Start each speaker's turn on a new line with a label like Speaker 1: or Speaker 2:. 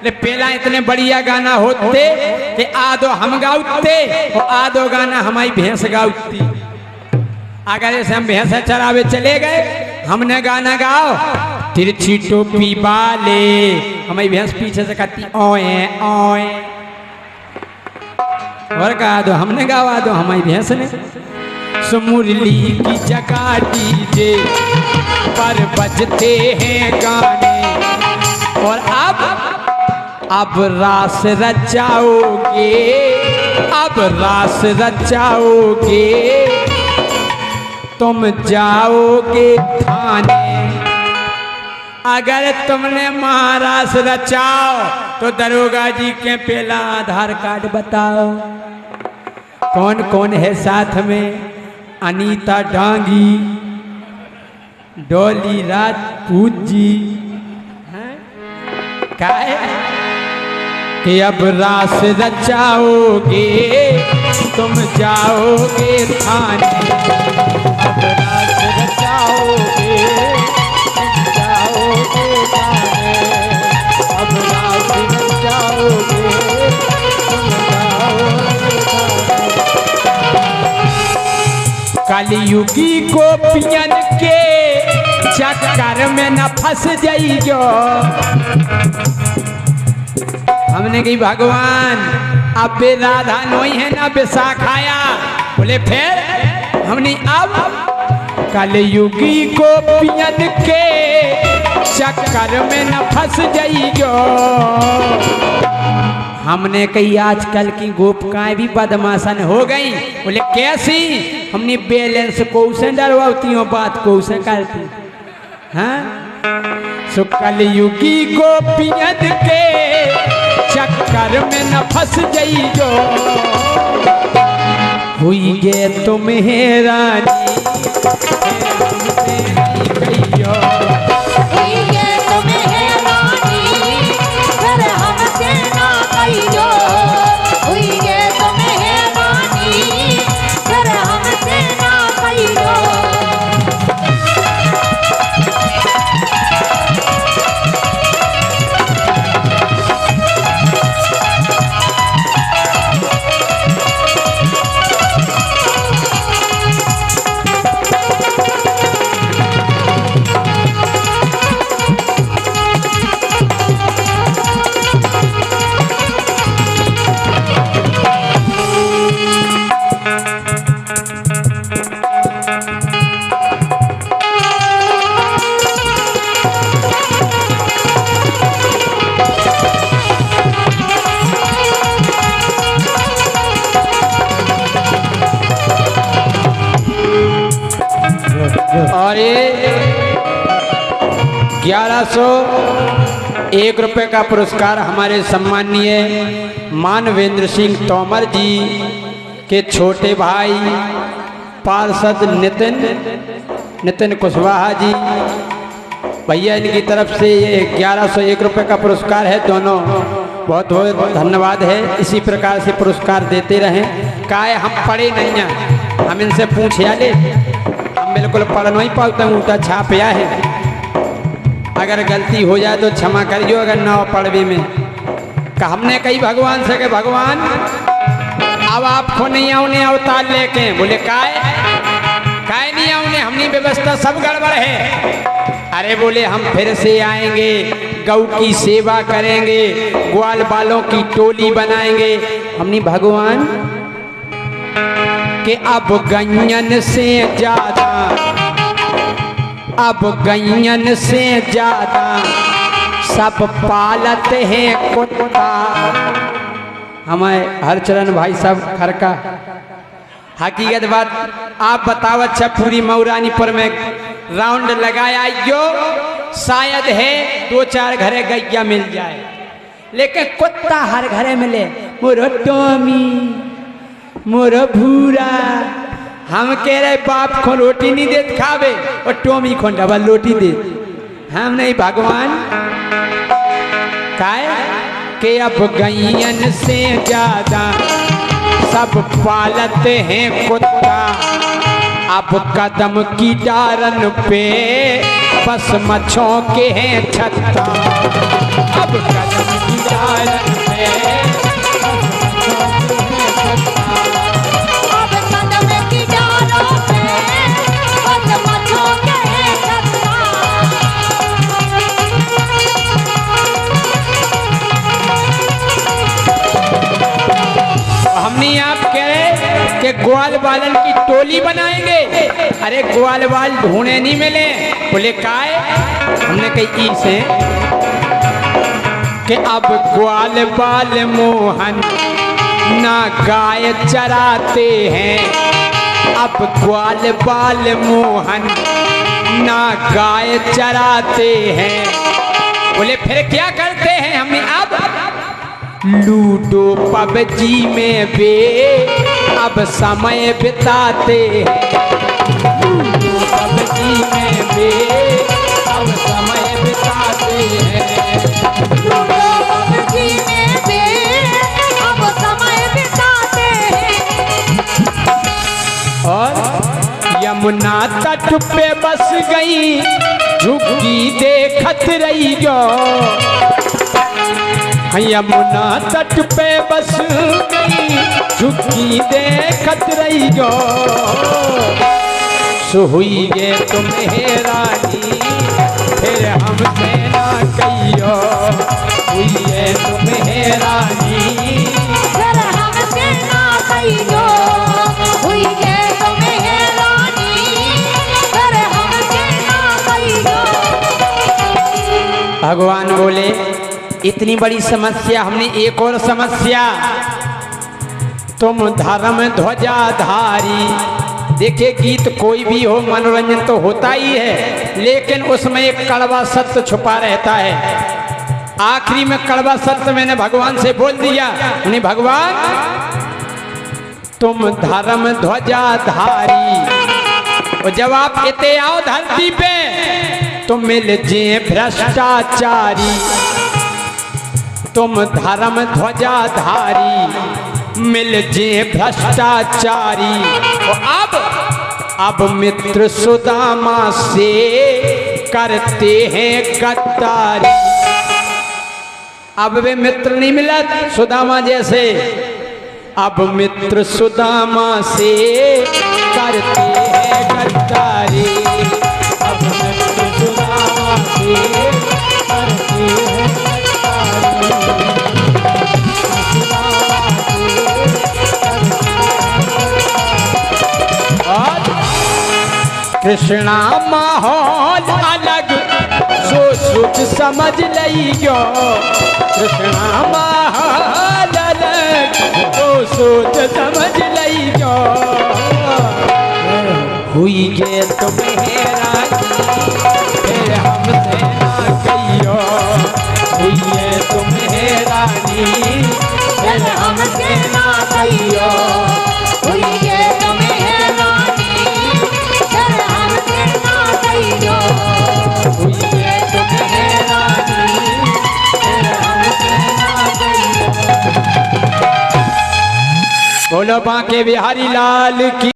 Speaker 1: ले पहला इतने बढ़िया गाना होते कि आधो हम गाउते और आधो गाना हमारी भैंस गाउती। अगर ऐसे हम भैंस चरावे चले गए, हमने गाना गाओ तिरछी टोपी वाले, हमारी भैंस पीछे से कहती ओए ओए, और गा दो हमने गावा दो हमारी भैंस ने। सुमुरली की जगह डीजे पर बजते हैं गाने, और अब रास रचाओगे, अब रास रचाओगे, तुम जाओगे थाने। अगर तुमने महारास रचाओ तो दरोगा जी के पहला आधार कार्ड बताओ। कौन कौन है साथ में? अनीता डांगी, डोली राजपूत जी, क्या है कि अब रास रचाओगे तुम जाओगे थाने, अब रास रचाओगे तुम जाओगे थाने, अब रास रचाओगे तुम जाओगे थाने। कलयुगी गोपियन के चक्कर में न फंस जाइयो। हमने कही भगवान अब बे राधा नोई है ना बेसाखाया, बोले फिर हमने अब कलयुगी गोपियन के चक्कर में न फंस जाइयो। हमने कही आजकल की गोपिकाएं भी बदमाशन हो गई, बोले कैसी? हमने बैलेंस को उसे डरवाती हो, बात को उसे करती। हाँ सो कलयुगी गोपियन के चक्कर में न फंस जाइयो। हुई गे तुम्हें रानी और ये 1101 रुपये का पुरस्कार हमारे सम्माननीय मानवेंद्र सिंह तोमर जी के छोटे भाई पार्षद नितिन कुशवाहा जी भैया, इनकी तरफ से ये 1101 रुपये का पुरस्कार है। दोनों बहुत बहुत धन्यवाद है। इसी प्रकार से पुरस्कार देते रहें। काहे हम पढ़े नहीं हैं, हम इनसे पूछे ले, बिल्कुल पढ़ नहीं पाता हूँ तो छापया है। अगर गलती हो जाए तो क्षमा करियो, अगर ना पढ़वे में का हमने कही भगवान से कि भगवान अब आपको नहीं आउने अवतार लेके, बोले काय नहीं आउने, हमने व्यवस्था सब गड़बड़ है। अरे बोले हम फिर से आएंगे, गौ की सेवा करेंगे, ग्वाल बालों की टोली बनाएंगे। हमने भगवान कि अब गैयन से ज्यादा, अब गैयन से ज्यादा सब पालते हैं कुत्ता। हमारे हरचरण भाई साहब खरका हकीकत बात आप बताओ। अच्छा पूरी मऊरानीपुर में राउंड लगाया यो, शायद है 2-4 घरे गैया मिल जाए, लेकिन कुत्ता हर घरे मिले। मोरो टोमी मोरो भूरा, हम कह रहे बाप को रोटी नहीं देते खावे और टोमी को डबल रोटी दे। हम नहीं भगवान काय के अब गैयन से ज्यादा सब पालते हैं कुत्ता। अब कदम की डारन पे बस मच्छों के हैं छत्ता। अब कदम की वालन की टोली बनाएंगे। अरे ग्वाल वाल ढूंढे नहीं मिले। बोले काय? हमने कही ई से कि अब ग्वाल बाल मोहन ना गाय चराते हैं। अब ग्वाल बाल मोहन ना गाय चराते हैं। बोले फिर क्या करते हैं? हमें अब लूडो पबजी में वे अब समय बिताते हैं। लूडो पबजी में वे अब समय बिताते हैं।
Speaker 2: लूडो पबजी में वे अब समय बिताते हैं।
Speaker 1: और यमुना तट पे बस गई झुग्गी देखत रही गो। यमुना तट पे बस गई झुग्गी देखत रही गो। सो हुई गे तुम्हें रानी फिर हमसे ना कहियो। हुई गे तुम्हें रानी
Speaker 2: फिर हमसे ना कहियो। हुई गे तुम्हें रानी फिर हमसे ना कहियो।
Speaker 1: भगवान बोले इतनी बड़ी समस्या, हमने एक और समस्या। तुम धर्म ध्वजाधारी। देखिए गीत कोई भी हो मनोरंजन तो होता ही है, लेकिन उसमें एक कड़वा सत्य छुपा रहता है। आखिरी में कड़वा सत्य मैंने भगवान से बोल दिया। उन्हें भगवान तुम धर्म ध्वजाधारी और जब आप इते आओ धरती पे तो मिल जे भ्रष्टाचारी। तुम धर्म ध्वजाधारी मिल जे भ्रष्टाचारी। अब मित्र सुदामा से करते हैं गद्दारी। अब वे मित्र नहीं मिला सुदामा जैसे। अब मित्र सुदामा से करते हैं गद्दारी। अब मित्र सुदामा से करते हैं कृष्णा माहौल अलग सो सोच समझ लियो। कृष्णा माहौल अलग सो सोच समझ लियो। हुई गे तुम्हें रानी फिर हमसे ना कहियो। हुई गे तुम्हें रानी फिर हमसे ना कहियो।
Speaker 2: हुई गे तुम्हें रानी फिर हमसे ना कहियो।
Speaker 1: हुई गे तुम्हें रानी फिर हमसे ना कहियो। बोलो बांके बिहारी लाल की।